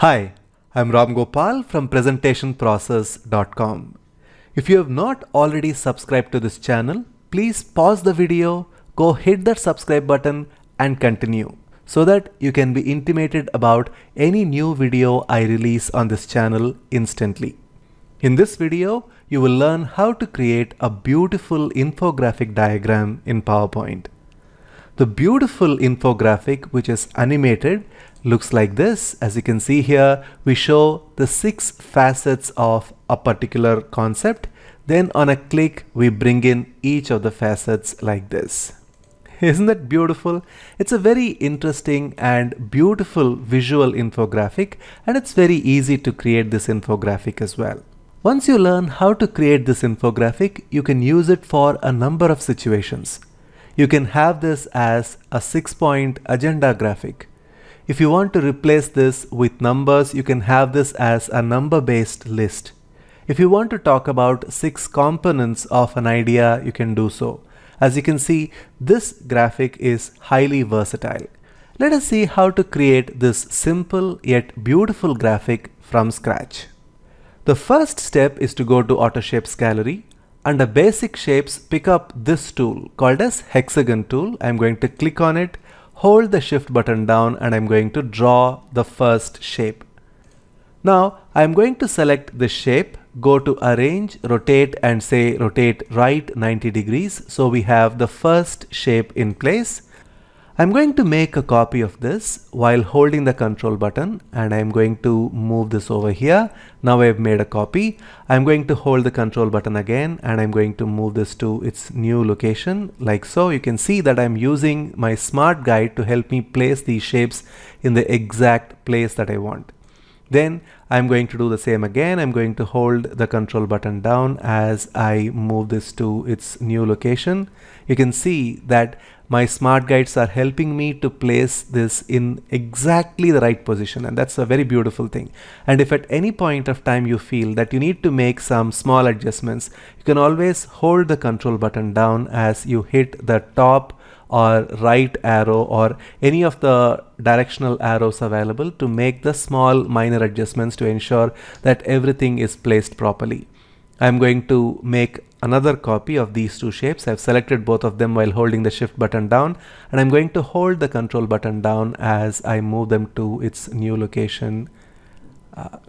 Hi, I'm Ramgopal from presentationprocess.com. If you have not already subscribed to this channel, please pause the video, go hit that subscribe button and continue so that you can be intimated about any new video I release on this channel instantly. In this video, you will learn how to create a beautiful infographic diagram in PowerPoint. The beautiful infographic, which is animated, looks like this. As you can see here, we show the 6 facets of a particular concept. Then on a click, we bring in each of the facets like this. Isn't that beautiful? It's a very interesting and beautiful visual infographic, and it's very easy to create this infographic as well. Once you learn how to create this infographic, you can use it for a number of situations. You can have this as a 6-point agenda graphic. If you want to replace this with numbers, you can have this as a number-based list. If you want to talk about 6 components of an idea, you can do so. As you can see, this graphic is highly versatile. Let us see how to create this simple yet beautiful graphic from scratch. The first step is to go to AutoShapes Gallery. Under Basic Shapes, pick up this tool called as Hexagon tool. I'm going to click on it, hold the Shift button down, and I'm going to draw the first shape. Now I'm going to select the shape, go to Arrange, Rotate, and say Rotate Right 90 degrees. So we have the first shape in place. I'm going to make a copy of this while holding the Control button, and I'm going to move this over here. Now I've made a copy. I'm going to hold the Control button again, and I'm going to move this to its new location like so. You can see that I'm using my smart guide to help me place these shapes in the exact place that I want. Then I'm going to do the same again. I'm going to hold the Control button down as I move this to its new location. You can see that my smart guides are helping me to place this in exactly the right position, and that's a very beautiful thing. And if at any point of time you feel that you need to make some small adjustments, you can always hold the Control button down as you hit the top or right arrow or any of the directional arrows available to make the small minor adjustments to ensure that everything is placed properly. I'm going to make another copy of these 2 shapes. I've selected both of them while holding the Shift button down, and I'm going to hold the Control button down as I move them to its new location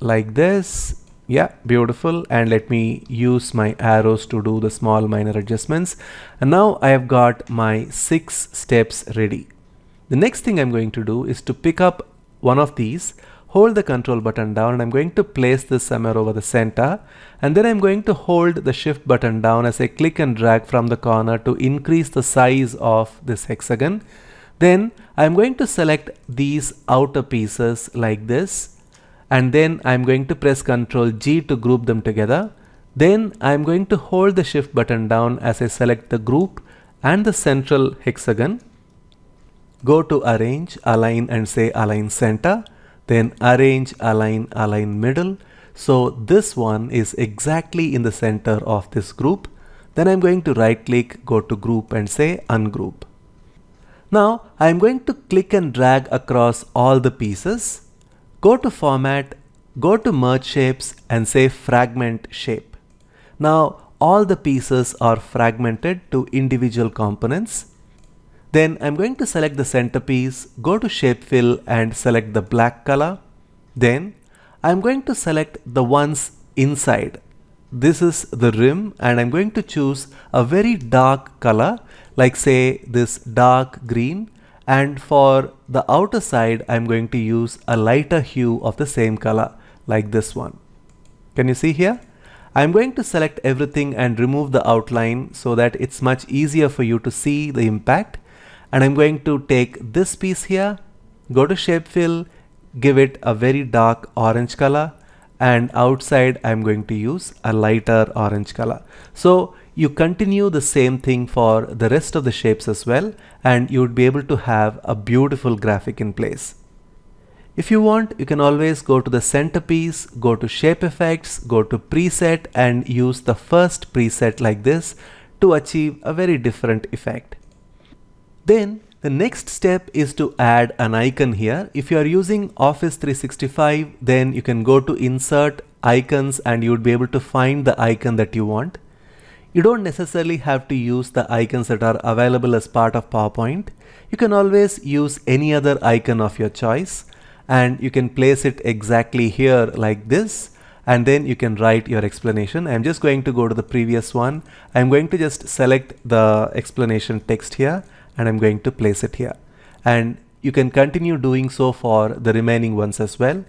like this. Yeah, beautiful. And let me use my arrows to do the small minor adjustments. And now I have got my 6 steps ready. The next thing I'm going to do is to pick up one of these, hold the Control button down, and I'm going to place this somewhere over the center, and then I'm going to hold the Shift button down as I click and drag from the corner to increase the size of this hexagon. Then I'm going to select these outer pieces like this, and then I'm going to press Ctrl G to group them together. Then I'm going to hold the Shift button down as I select the group and the central hexagon. Go to Arrange, Align, and say Align Center. Then Arrange, Align, Align Middle. So this one is exactly in the center of this group. Then I'm going to right click, go to Group, and say Ungroup. Now I'm going to click and drag across all the pieces. Go to Format, go to Merge Shapes, and say Fragment Shape. Now all the pieces are fragmented to individual components. Then I'm going to select the centerpiece, go to Shape Fill and select the black color. Then I'm going to select the ones inside. This is the rim, and I'm going to choose a very dark color, like say this dark green. And for the outer side, I'm going to use a lighter hue of the same color, like this one. Can you see here? I'm going to select everything and remove the outline so that it's much easier for you to see the impact. And I'm going to take this piece here, go to Shape Fill, give it a very dark orange color, and outside I'm going to use a lighter orange color. So you continue the same thing for the rest of the shapes as well, and you would be able to have a beautiful graphic in place. If you want, you can always go to the centerpiece, go to Shape Effects, go to Preset, and use the first preset like this to achieve a very different effect. Then The next step is to add an icon here. If you are using Office 365, then you can go to Insert, Icons, and you would be able to find the icon that you want. You don't necessarily have to use the icons that are available as part of PowerPoint. You can always use any other icon of your choice, and you can place it exactly here like this, and then you can write your explanation. I'm just going to go to the previous one. I'm going to just select the explanation text here, and I'm going to place it here. And you can continue doing so for the remaining ones as well.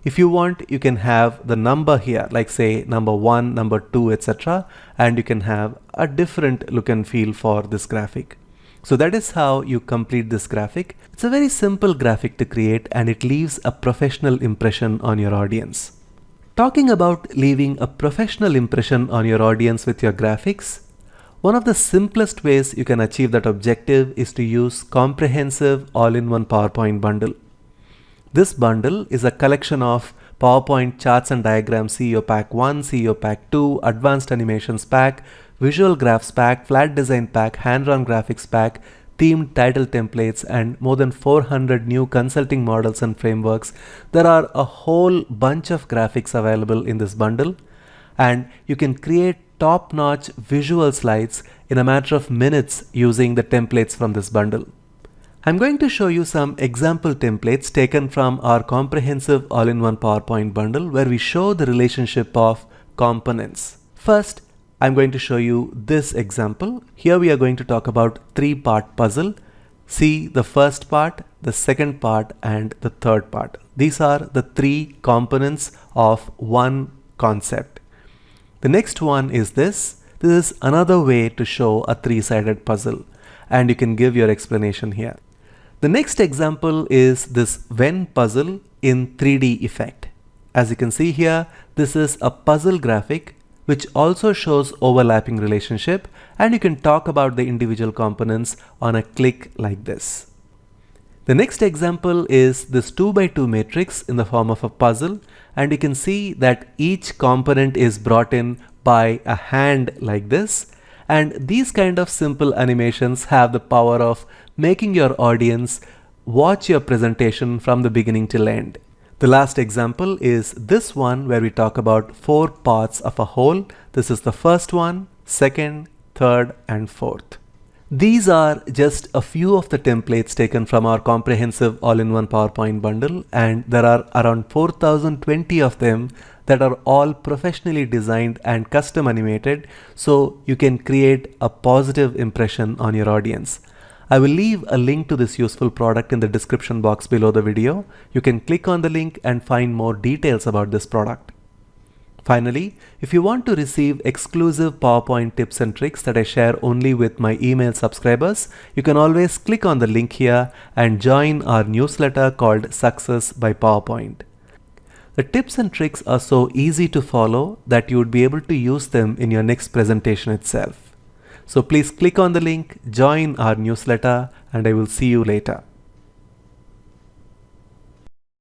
If you want, you can have the number here, like say number 1, number 2, etc. And you can have a different look and feel for this graphic. So that is how you complete this graphic. It's a very simple graphic to create, and it leaves a professional impression on your audience. Talking about leaving a professional impression on your audience with your graphics, one of the simplest ways you can achieve that objective is to use comprehensive all-in-one PowerPoint bundle. This bundle is a collection of PowerPoint charts and diagrams CEO Pack 1, CEO Pack 2, Advanced Animations Pack, Visual Graphs Pack, Flat Design Pack, Hand-Drawn Graphics Pack, Themed Title Templates, and more than 400 new consulting models and frameworks. There are a whole bunch of graphics available in this bundle, and you can create top-notch visual slides in a matter of minutes using the templates from this bundle. I'm going to show you some example templates taken from our comprehensive all-in-one PowerPoint bundle where we show the relationship of components. First, I'm going to show you this example. Here we are going to talk about 3-part puzzle. See the first part, the second part, and the third part. These are the 3 components of one concept. The next one is this. This is another way to show a 3-sided puzzle, and you can give your explanation here. The next example is this Venn puzzle in 3D effect. As you can see here, this is a puzzle graphic which also shows overlapping relationship, and you can talk about the individual components on a click like this. The next example is this 2x2 matrix in the form of a puzzle, and you can see that each component is brought in by a hand like this. And these kind of simple animations have the power of making your audience watch your presentation from the beginning till end. The last example is this one where we talk about 4 parts of a whole. This is the first one, second, third, and fourth. These are just a few of the templates taken from our comprehensive all-in-one PowerPoint bundle, and there are around 4020 of them that are all professionally designed and custom animated, so you can create a positive impression on your audience. I will leave a link to this useful product in the description box below the video. You can click on the link and find more details about this product. Finally, if you want to receive exclusive PowerPoint tips and tricks that I share only with my email subscribers, you can always click on the link here and join our newsletter called Success by PowerPoint. The tips and tricks are so easy to follow that you would be able to use them in your next presentation itself. So please click on the link, join our newsletter, and I will see you later.